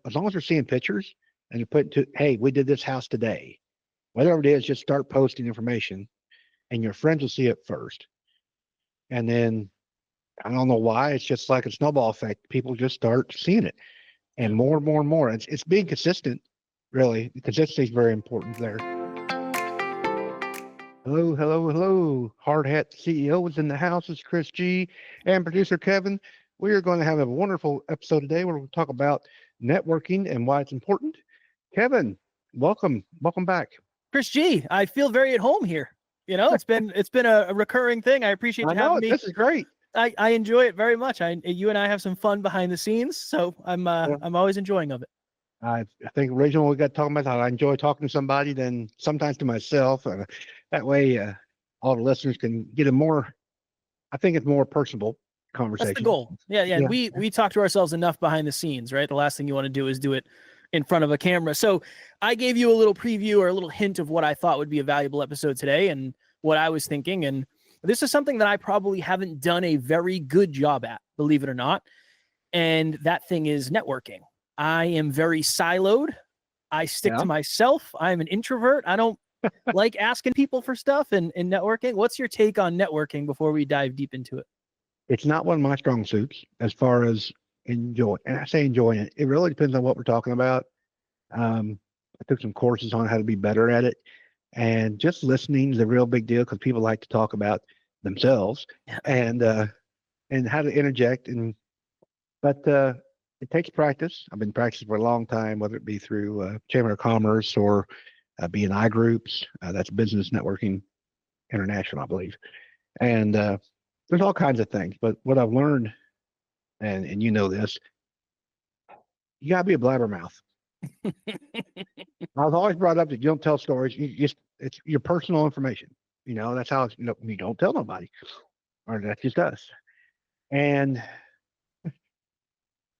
as long as they're seeing pictures and you put to, hey, we did this house today, whatever it is, just start posting information, and your friends will see it first. And then I don't know why, it's just like a snowball effect. People just start seeing it, and Yeah. more and more and more. It's being consistent, really. Consistency is very important there. Hello, hello, hello. Hard Hat CEO is in the house. It's Chris G and producer Kevin. We are going to have a wonderful episode today where we'll talk about networking and why it's important. Kevin, welcome. Welcome back. Chris G, I feel very at home here. You know, it's been a recurring thing. I appreciate I you know having it. me. This is great. I enjoy it very much. You and I have some fun behind the scenes, so I'm always enjoying of it. I think originally we got talking about how I enjoy talking to somebody, then sometimes to myself. That way, all the listeners can get a more, I think it's more personable conversation. That's the goal. Yeah. Yeah. We talk to ourselves enough behind the scenes, right? The last thing you want to do is do it in front of a camera. So I gave you a little preview or a little hint of what I thought would be a valuable episode today and what I was thinking. And this is something that I probably haven't done a very good job at, believe it or not. And that thing is networking. I am very siloed. I stick to myself. I'm an introvert. I don't like asking people for stuff and networking. What's your take on networking before we dive deep into it? It's not one of my strong suits as far as enjoy. And I say enjoying it. It really depends on what we're talking about. I took some courses on how to be better at it. And just listening is a real big deal because people like to talk about themselves and how to interject. But it takes practice. I've been practicing for a long time, whether it be through Chamber of Commerce or BNI groups. That's Business Networking International, I believe. And there's all kinds of things. But what I've learned, and you know this, you gotta be a blabbermouth. I was always brought up that you don't tell stories. It's your personal information. You know, that's how you don't tell nobody, or that's just us. And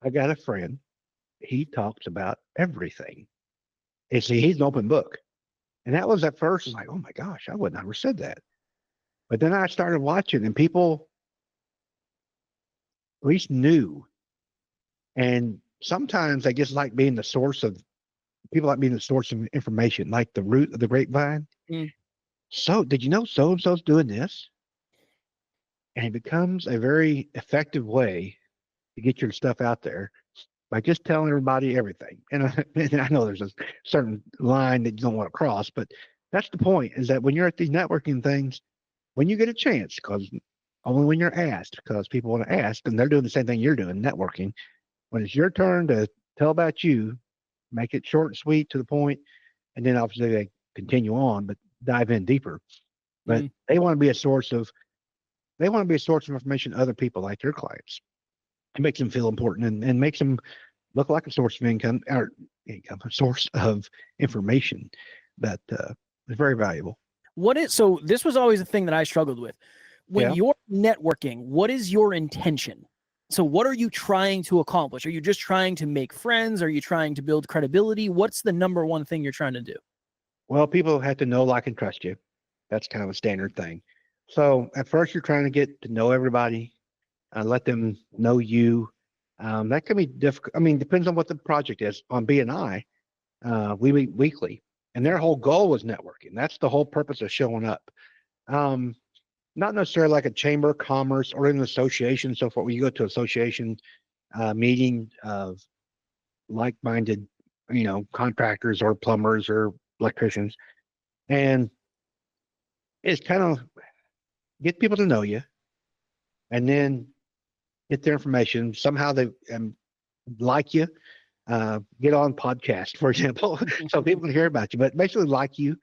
I got a friend. He talks about everything. He's an open book. And that was at first like, oh my gosh, I would never said that. But then I started watching, and people at least knew. And sometimes they just like being the source of information, like the root of the grapevine. Mm. So, did you know so and so's doing this? And it becomes a very effective way to get your stuff out there by just telling everybody everything. And I know there's a certain line that you don't want to cross, but that's the point, is that when you're at these networking things, when you get a chance, because only when you're asked, because people want to ask, and they're doing the same thing you're doing, networking. When it's your turn to tell about you, make it short and sweet to the point, and then obviously they continue on, but dive in deeper. But they want to be a source of information to other people, like their clients. It makes them feel important and makes them look like a source of income, or a source of information that is very valuable. So this was always a thing that I struggled with. When you're networking, what is your intention? So what are you trying to accomplish? Are you just trying to make friends? Are you trying to build credibility? What's the number one thing you're trying to do? Well, people have to know, like, and trust you. That's kind of a standard thing. So at first you're trying to get to know everybody, let them know you. That can be difficult. I mean, depends on what the project is. On BNI, we meet weekly, and their whole goal is networking. That's the whole purpose of showing up. Not necessarily like a chamber of commerce or an association, so forth. When you go to association meeting of like-minded, contractors or plumbers or electricians, and it's kind of get people to know you, and then get their information. Somehow they like you. Get on podcast, for example, so people can hear about you. But basically, like you,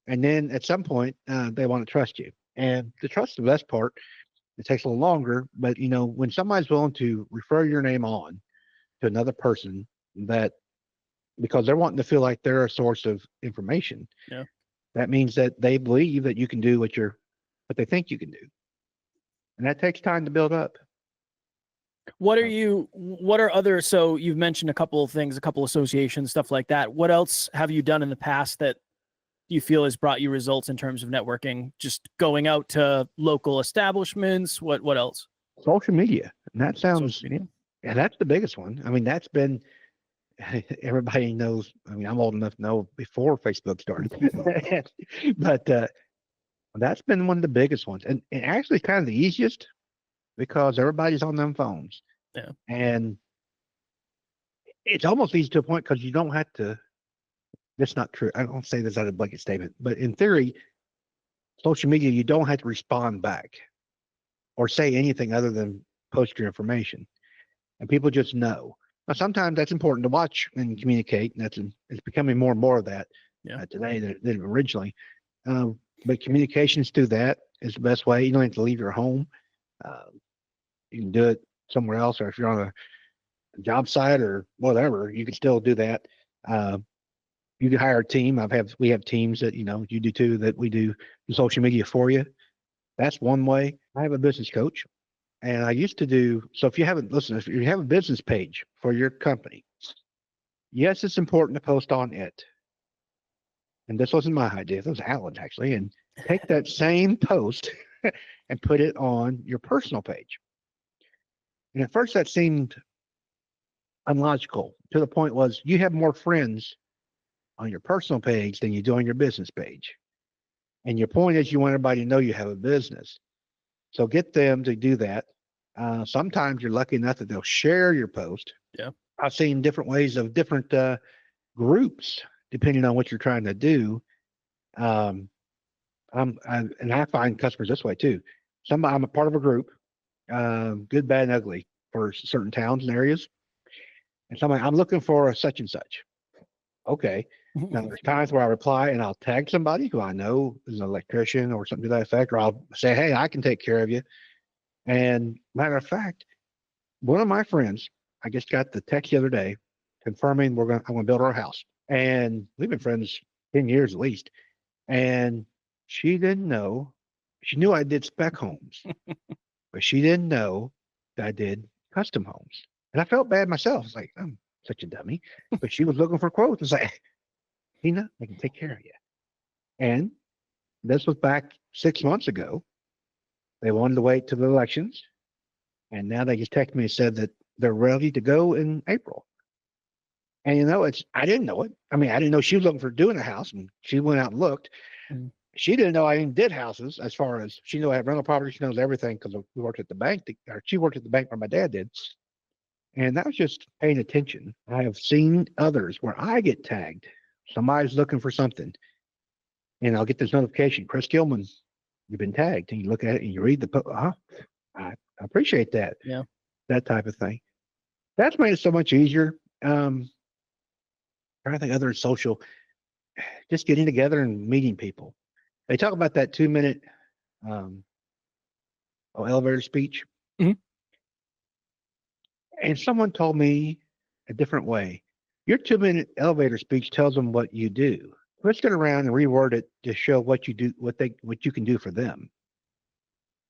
and then at some point they want to trust you. And the trust is the best part. It takes a little longer, but when somebody's willing to refer your name on to another person, that because they're wanting to feel like they're a source of information, that means that they believe that you can do what they think you can do, and that takes time to build up. So you've mentioned a couple of things, a couple associations, stuff like that. What else have you done in the past that you feel has brought you results in terms of networking? Just going out to local establishments. What else? Social media. And that sounds, that's the biggest one. I mean, that's been, everybody knows. I mean, I'm old enough to know before Facebook started, but that's been one of the biggest ones, and actually kind of the easiest because everybody's on them phones, Yeah. and it's almost easy to a point because you don't have to. That's not true. I don't say this as a blanket statement, but in theory, social media, you don't have to respond back or say anything other than post your information, and people just know. Now, sometimes that's important to watch and communicate, and it's becoming more and more of that today than originally. But communications through that is the best way. You don't have to leave your home. Uh, you can do it somewhere else, or if you're on a job site or whatever, you can still do that. Uh, you can hire a team. We have teams that you do too, that we do social media for you. That's one way. I have a business coach, and I used to do so. If you have a business page for your company, yes, it's important to post on it. And this wasn't my idea; it was Alan's actually. And take that same post and put it on your personal page. And at first, that seemed unlogical. To the point was, you have more friends on your personal page than you do on your business page. And your point is you want everybody to know you have a business. So get them to do that. Sometimes you're lucky enough that they'll share your post. Yeah. I've seen different ways of different groups depending on what you're trying to do. And I find customers this way too. I'm a part of a group, good, bad, and ugly for certain towns and areas. And somebody, I'm looking for a such and such. Okay. Now there's times where I reply and I'll tag somebody who I know is an electrician or something to that effect, or I'll say, hey, I can take care of you. And matter of fact, one of my friends, I just got the text the other day confirming I'm gonna build our house. And we've been friends 10 years at least. And she didn't know, she knew I did spec homes, but she didn't know that I did custom homes. And I felt bad myself. I was like, I'm such a dummy. But she was looking for quotes. It's like, Tina, I can take care of you. And this was back 6 months ago. They wanted to wait till the elections. And now they just texted me and said that they're ready to go in April. And I didn't know it. I mean, I didn't know she was looking for doing a house, and she went out and looked. Mm. She didn't know I even did houses. As far as she knew, I have rental property. She knows everything because we worked at the bank, or she worked at the bank where my dad did. And that was just paying attention. I have seen others where I get tagged. Somebody's looking for something, and I'll get this notification, Chris Gilman, you've been tagged. And you look at it and you read the I appreciate that. Yeah. That type of thing. That's made it so much easier. I think other social, just getting together and meeting people. They talk about that 2-minute elevator speech. Mhm. And someone told me a different way. Your 2-minute elevator speech tells them what you do. Let's get around and reword it to show what you do, what you can do for them.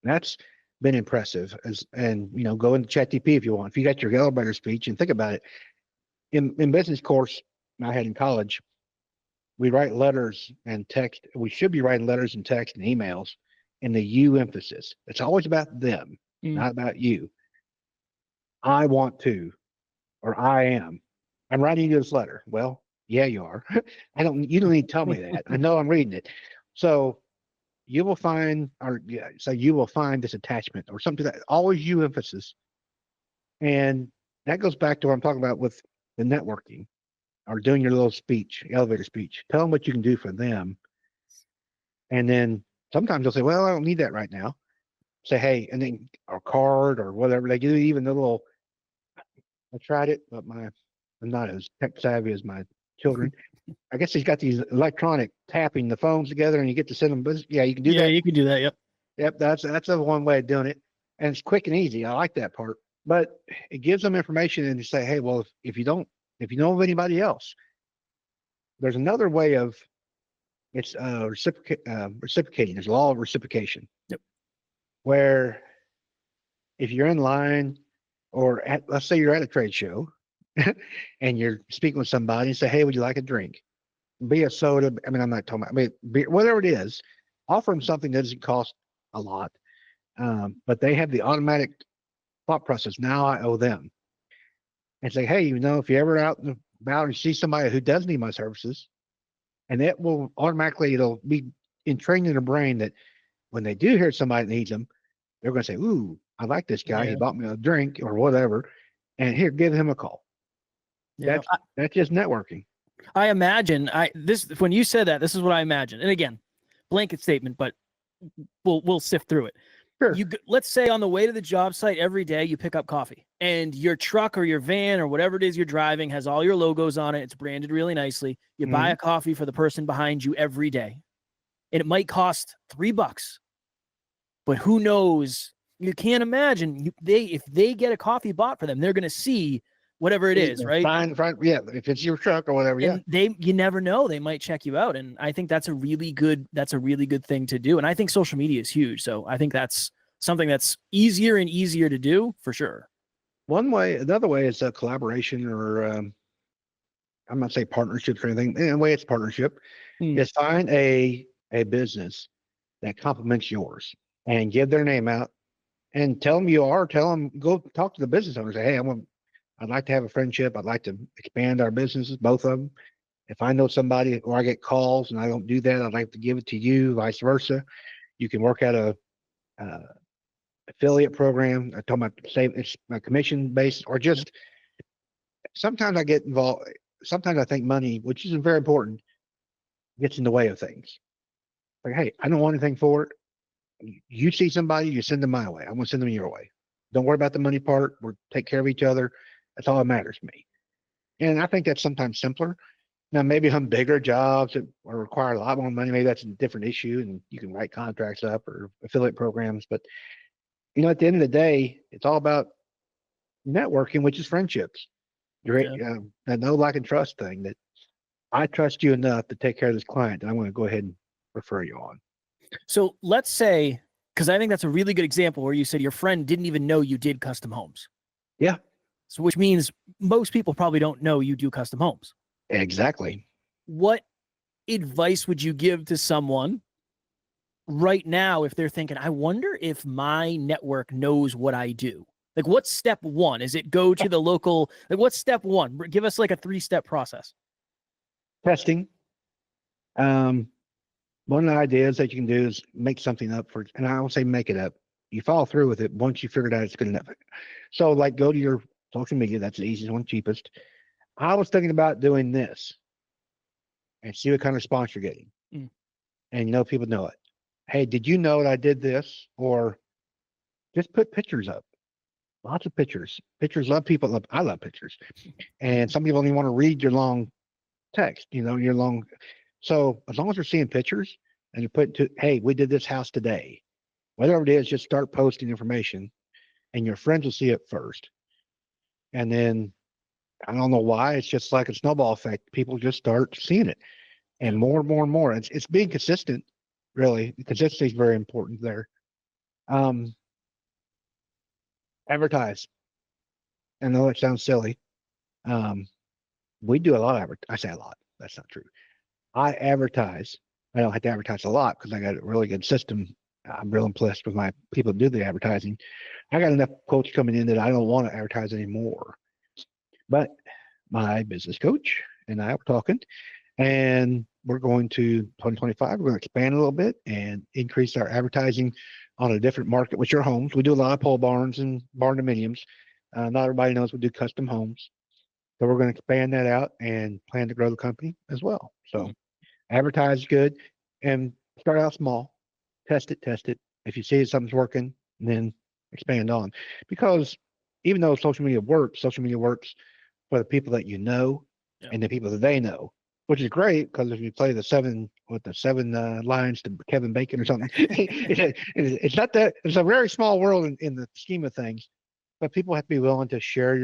That's been impressive. Go into ChatGPT if you want. If you got your elevator speech, and think about it. In business course I had in college, we write letters and text. We should be writing letters and text and emails in the you emphasis. It's always about them, not about you. I want to, or I am. I'm writing you this letter. Well, yeah, you are. You don't need to tell me that. I know I'm reading it. So you will find, you will find this attachment or something that always you emphasis. And that goes back to what I'm talking about with the networking or doing your little speech, elevator speech. Tell them what you can do for them. And then sometimes they'll say, well, I don't need that right now. Say, hey, and then or card or whatever. They do even the little, I tried it, but I'm not as tech savvy as my children. I guess he's got these electronic tapping the phones together and you get to send them. Yeah, you can do that. Yeah, you can do that. Yep. Yep, that's a one way of doing it. And it's quick and easy. I like that part. But it gives them information and you say, hey, well, if you know of anybody else, there's another way of it's reciprocating. There's a law of reciprocation. Yep. Where if you're in line or let's say you're at a trade show and you're speaking with somebody and say, hey, would you like a drink? Be a soda. I mean, I'm not talking about, beer, whatever it is, offer them something that doesn't cost a lot. But they have the automatic thought process. Now I owe them. And say, hey, if you're ever out in the about or see somebody who does need my services, and it will automatically, it'll be entrained in their brain that when they do hear somebody that needs them, they're going to say, "Ooh, I like this guy. He Yeah. bought me a drink or whatever, and here, give him a call." Yeah. That's just networking. I imagine this when you said that, this is what I imagine. And again, blanket statement, but we'll sift through it. Sure. Let's say on the way to the job site every day you pick up coffee, and your truck or your van or whatever it is you're driving has all your logos on it. It's branded really nicely. You buy a coffee for the person behind you every day, and it might cost $3, but who knows? You can't imagine if they get a coffee bought for them, they're going to see whatever it is, right? Fine, yeah. If it's your truck or whatever, yeah. And you never know, they might check you out. And I think that's a really good thing to do. And I think social media is huge. So I think that's something that's easier and easier to do for sure. Another way is a collaboration or I'm not saying partnerships or anything. In a way, it's partnership. Is find a business that complements yours and give their name out and tell them go talk to the business owner. Say, hey, I'd like to have a friendship. I'd like to expand our businesses, both of them. If I know somebody or I get calls and I don't do that, I'd like to give it to you, vice versa. You can work at a affiliate program. I'm talking about it's a commission based or just sometimes I get involved. Sometimes I think money, which is very important, gets in the way of things. Like, hey, I don't want anything for it. You see somebody, you send them my way. I'm going to send them your way. Don't worry about the money part. We'll take care of each other. That's all that matters to me. And I think that's sometimes simpler. Now, maybe some bigger jobs that require a lot more money, maybe that's a different issue and you can write contracts up or affiliate programs. But, at the end of the day, it's all about networking, which is friendships. That know, like, and trust thing that I trust you enough to take care of this client that I'm going to go ahead and refer you on. So let's say, because I think that's a really good example where you said your friend didn't even know you did custom homes. Yeah. So which means most people probably don't know you do custom homes. Exactly. What advice would you give to someone right now if they're thinking, I wonder if my network knows what I do? Like, what's step one? Is it go to the local? Like, what's step one? Give us like a 3-step process. Testing. One of the ideas that you can do is make something up and I won't say make it up. You follow through with it. Once you figure it out, it's good enough. So like go to your social media. That's the easiest one, cheapest. I was thinking about doing this and see what kind of response you're getting. And people know it. Hey, did you know that I did this? Or just put pictures up. Lots of pictures. Pictures love people. I love pictures. And some people don't even want to read your long text, your long. So as long as they're seeing pictures and you put hey, we did this house today, whatever it is, just start posting information and your friends will see it first. And then I don't know why, it's just like a snowball effect. People just start seeing it and more and more and more. It's being consistent, really. Consistency is very important there. Advertise. I know it sounds silly. We do a lot of I say a lot. That's not true. I advertise. I don't have to advertise a lot because I got a really good system. I'm real impressed with my people who do the advertising. I got enough quotes coming in that I don't want to advertise anymore. But my business coach and I were talking, and we're going to 2025. We're going to expand a little bit and increase our advertising on a different market, which are homes. We do a lot of pole barns and barn dominiums. Not everybody knows we do custom homes. So we're going to expand that out and plan to grow the company as well. So advertise good and start out small, test it. If you see something's working, then expand on. Because even though social media works for the people that you know and the people that they know, which is great because if you play the seven lines to Kevin Bacon or something, it's not that. It's a very small world in the scheme of things. But people have to be willing to share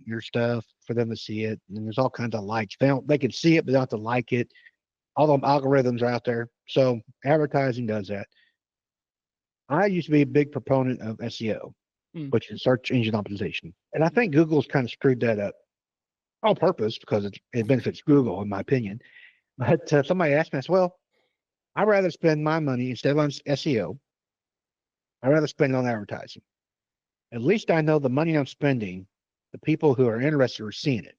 your stuff for them to see it. And there's all kinds of likes. They can see it, but they don't have to like it. All the algorithms are out there. So advertising does that. I used to be a big proponent of SEO, which is search engine optimization. And I think Google's kind of screwed that up on purpose because it benefits Google, in my opinion. But somebody asked me, I said, well, I'd rather spend my money instead of on SEO. I'd rather spend it on advertising. At least I know the money I'm spending, the people who are interested are seeing it.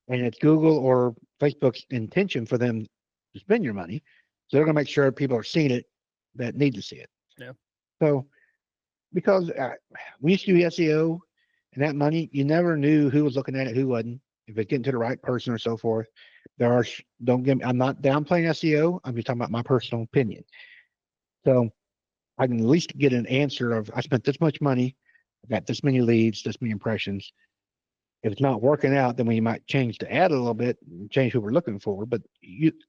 and it's Google or Facebook's intention for them to spend your money. So they're going to make sure people are seeing it that need to see it. Yeah. So because we used to do SEO, and that money, you never knew who was looking at it, who wasn't, if it's getting to the right person or so forth. There are, don't get me, I'm not downplaying SEO. I'm just talking about my personal opinion. So I can at least get an answer of, I spent this much money, I got this many leads, this many impressions. If it's not working out, then we might change the ad a little bit and change who we're looking for. But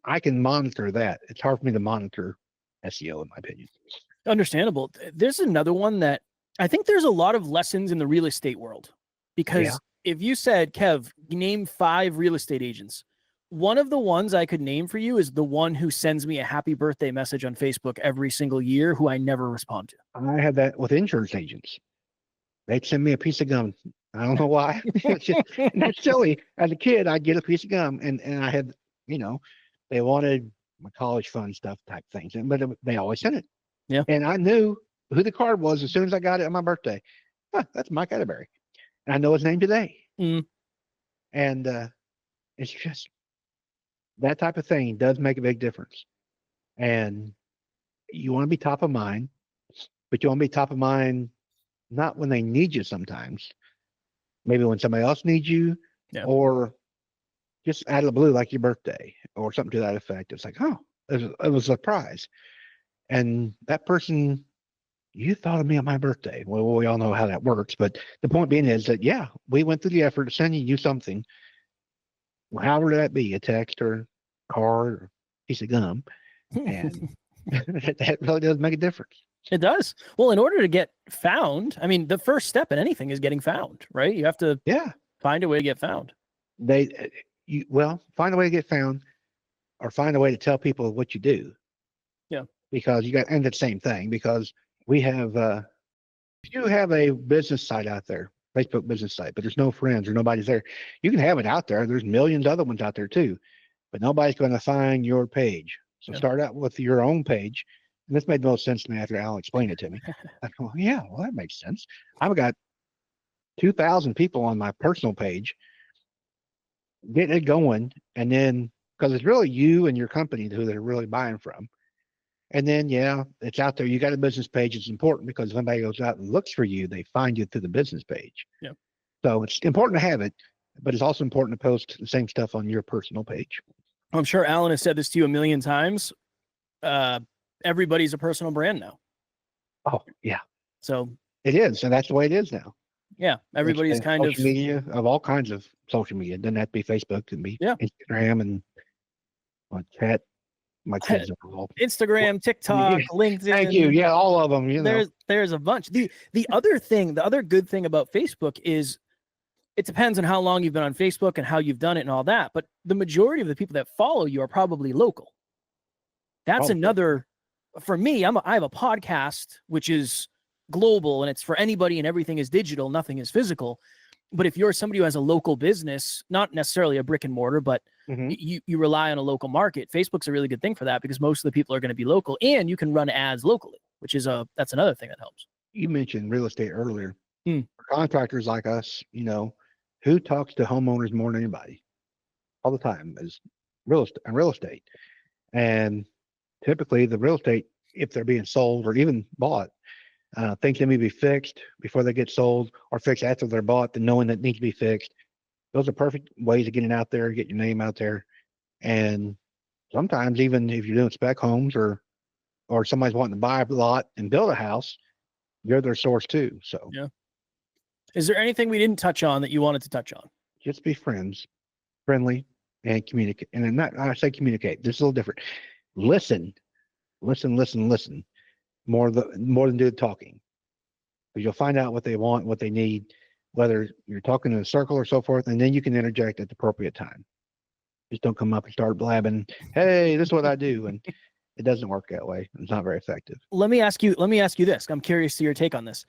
I can monitor that. It's hard for me to monitor SEO, in my opinion. Understandable. There's another one that I think there's a lot of lessons in the real estate world, because if you said, Kev, name 5 real estate agents, one of the ones I could name for you is the one who sends me a happy birthday message on Facebook every single year, who I never respond to. I had that with insurance agents. They'd send me a piece of gum. I don't know why. It's silly. As a kid, I'd get a piece of gum, and I had, they wanted my college fund stuff type things, but they always sent it. Yeah. And I knew who the card was as soon as I got it on my birthday. That's Mike Atterbury. And I know his name today. Mm. And it's just that type of thing does make a big difference. And you want to be top of mind, but you want to be top of mind not when they need you sometimes, maybe when somebody else needs you, or just out of the blue, like your birthday or something to that effect. It's like, oh, it was a surprise. And that person, you thought of me on my birthday. Well, we all know how that works. But the point being is that, we went through the effort of sending you something, however that be, a text or card or piece of gum. And that really does make a difference. It does. Well, in order to get found, I mean, the first step in anything is getting found, right? You have to find a way to get found. Find a way to get found, or find a way to tell people what you do. Yeah. Because and the same thing, because we have, if you have a business site out there, Facebook business site, but there's no friends or nobody's there, you can have it out there. There's millions of other ones out there too, but nobody's going to find your page. So start out with your own page. And this made the most sense to me after Al explained it to me. I go, that makes sense. I've got 2,000 people on my personal page, getting it going, and then because it's really you and your company who they're really buying from. And then, it's out there. You got a business page. It's important because if somebody goes out and looks for you, they find you through the business page. Yeah. So it's important to have it, but it's also important to post the same stuff on your personal page. I'm sure Alan has said this to you a million times. Everybody's a personal brand now. Oh, yeah. So it is. And that's the way it is now. Yeah. Everybody's kind of media, of all kinds of social media. It doesn't have to be Facebook. It can be Instagram and chat. My kids are all Instagram, TikTok, LinkedIn. Thank you. Yeah, all of them. There's a bunch. The other good thing about Facebook is it depends on how long you've been on Facebook and how you've done it and all that. But the majority of the people that follow you are probably local. That's another. For me, I have a podcast which is global and it's for anybody, and everything is digital. Nothing is physical. But if you're somebody who has a local business, not necessarily a brick and mortar, but you rely on a local market, Facebook's a really good thing for that, because most of the people are going to be local, and you can run ads locally, which is that's another thing that helps. You mentioned real estate earlier. For contractors like us, who talks to homeowners more than anybody all the time is real estate. And typically the real estate, if they're being sold or even bought, things that need to be fixed before they get sold, or fixed after they're bought, then knowing that needs to be fixed. Those are perfect ways of getting out there, get your name out there. And sometimes even if you're doing spec homes or somebody's wanting to buy a lot and build a house, you're their source too. So is there anything we didn't touch on that you wanted to touch on? Just be friendly, and communicate. And not, I say communicate, this is a little different. Listen more than do the talking, because you'll find out what they want, what they need, whether you're talking in a circle or so forth, and then you can interject at the appropriate time. Just don't come up and start blabbing, hey, this is what I do. And it doesn't work that way. It's not very effective. Let me ask you this. I'm curious to your take on this.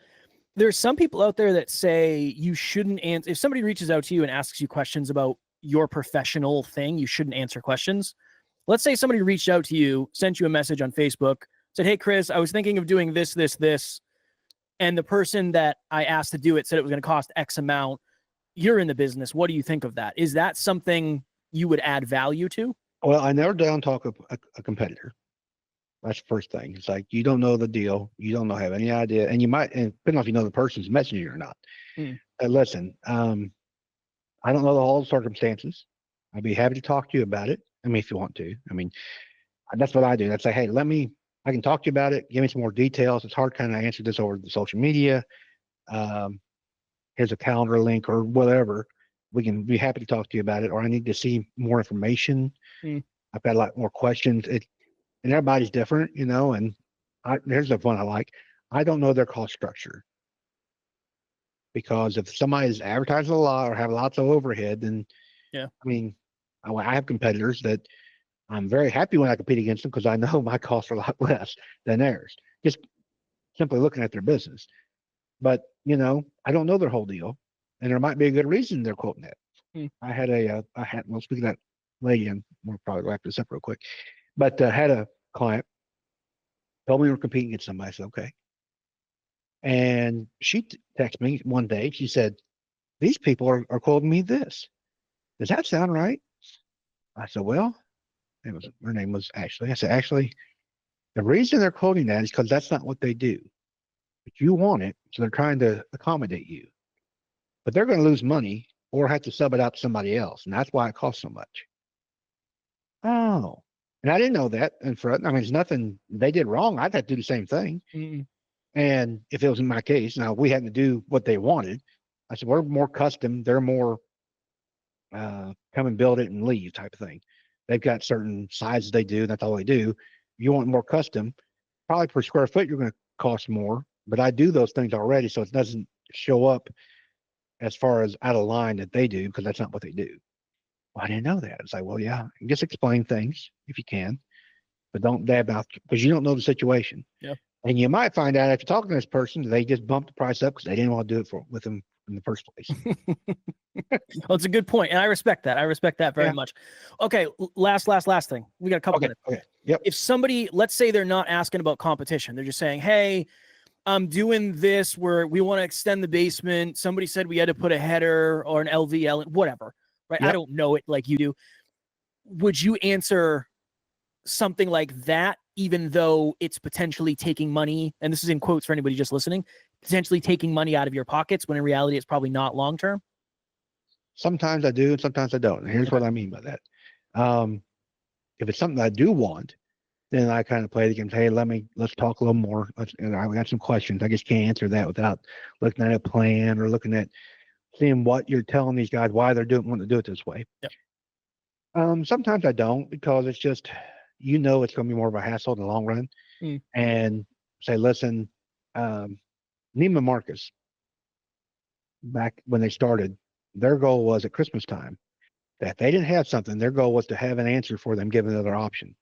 There's some people out there that say you shouldn't answer. If somebody reaches out to you and asks you questions about your professional thing, you shouldn't answer questions. Let's say somebody reached out to you, sent you a message on Facebook, said, hey, Chris, I was thinking of doing this. And the person that I asked to do it said it was going to cost X amount. you're in the business. What do you think of that? Is that something you would add value to? Well, I never down talk a competitor. That's the first thing. It's like you don't know the deal, you don't know have any idea, and you might, and depending on if you know the person's messaging you or not. Listen, I don't know all the circumstances. I'd be happy to talk to you about it. I mean, if you want to. I mean, that's what I do. I'd say, hey, I can talk to you about it. Give me some more details. It's hard kind of answer this over the social media. Here's a calendar link or whatever. We can be happy to talk to you about it. Or I need to see more information. I've got a lot more questions. And everybody's different, you know. And here's the one I like. I don't know their cost structure. Because if somebody's advertising a lot or have lots of overhead, then yeah, I mean, I have competitors that I'm very happy when I compete against them because I know my costs are a lot less than theirs. Just simply looking at their business. But you know, I don't know their whole deal, and there might be a good reason they're quoting that. I had well, speaking of that lady, and we'll probably wrap this up real quick. But had a client told me we were competing against somebody. I said, okay. And she texted me one day. She said, these people are quoting me this. Does that sound right? I said, well, her name was Ashley. I said, Ashley, the reason they're quoting that is because that's not what they do. But you want it, so they're trying to accommodate you. But they're going to lose money or have to sub it out to somebody else. And that's why it costs so much. Oh. And I didn't know that. And I mean, it's nothing they did wrong. I'd have to do the same thing. And if it was in my case, now we had to do what they wanted. I said, we're more custom. They're more come and build it and leave type of thing. They've got certain sizes they do. That's all they do. You want more custom, probably per square foot, you're going to cost more. But I do those things already, so it doesn't show up as far as out of line that they do because that's not what they do. Well, I didn't know that. It's like, well, yeah, just explain things if you can, but don't dab mouth because you don't know the situation. Yeah. And you might find out after talking to this person, they just bumped the price up because they didn't want to do it with them in the first place. Well, it's a good point, and I respect that. I respect that very much. Okay, last thing. We got a couple minutes. Okay. Yep. If somebody, let's say they're not asking about competition, they're just saying, hey, I'm doing this where we want to extend the basement. Somebody said we had to put a header or an LVL, whatever, right? Yep. I don't know it like you do. Would you answer something like that, even though it's potentially taking money, and this is in quotes for anybody just listening, potentially taking money out of your pockets when in reality it's probably not long-term? Sometimes I do, and sometimes I don't. And here's what I mean by that. If it's something I do want, then I kind of play the game. Hey, let's talk a little more. I got some questions. I just can't answer that without looking at a plan or looking at seeing what you're telling these guys, why they're wanting to do it this way. Yep. Sometimes I don't because it's just, you know, it's going to be more of a hassle in the long run. And say, listen, Neiman Marcus, back when they started, their goal was at Christmas time that if they didn't have something, their goal was to have an answer for them, give another option.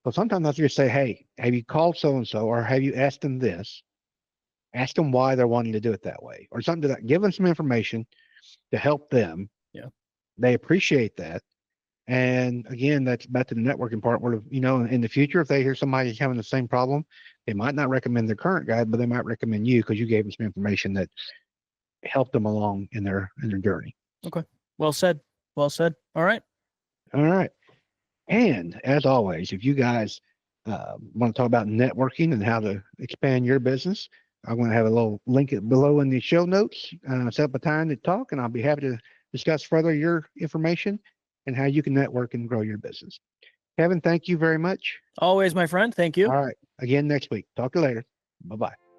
So sometimes I'll just say, hey, have you called so-and-so or have you asked them this? Ask them why they're wanting to do it that way or something to that. Give them some information to help them. Yeah. They appreciate that. And again, that's back to the networking part where, you know, in the future, if they hear somebody's having the same problem, they might not recommend their current guy, but they might recommend you because you gave them some information that helped them along in their journey. Okay. Well said. Well said. All right. All right. And as always, if you guys want to talk about networking and how to expand your business, I'm going to have a little link below in the show notes. Set up a time to talk, and I'll be happy to discuss further your information and how you can network and grow your business. Kevin, thank you very much. Always, my friend. Thank you. All right. Again next week. Talk to you later. Bye-bye.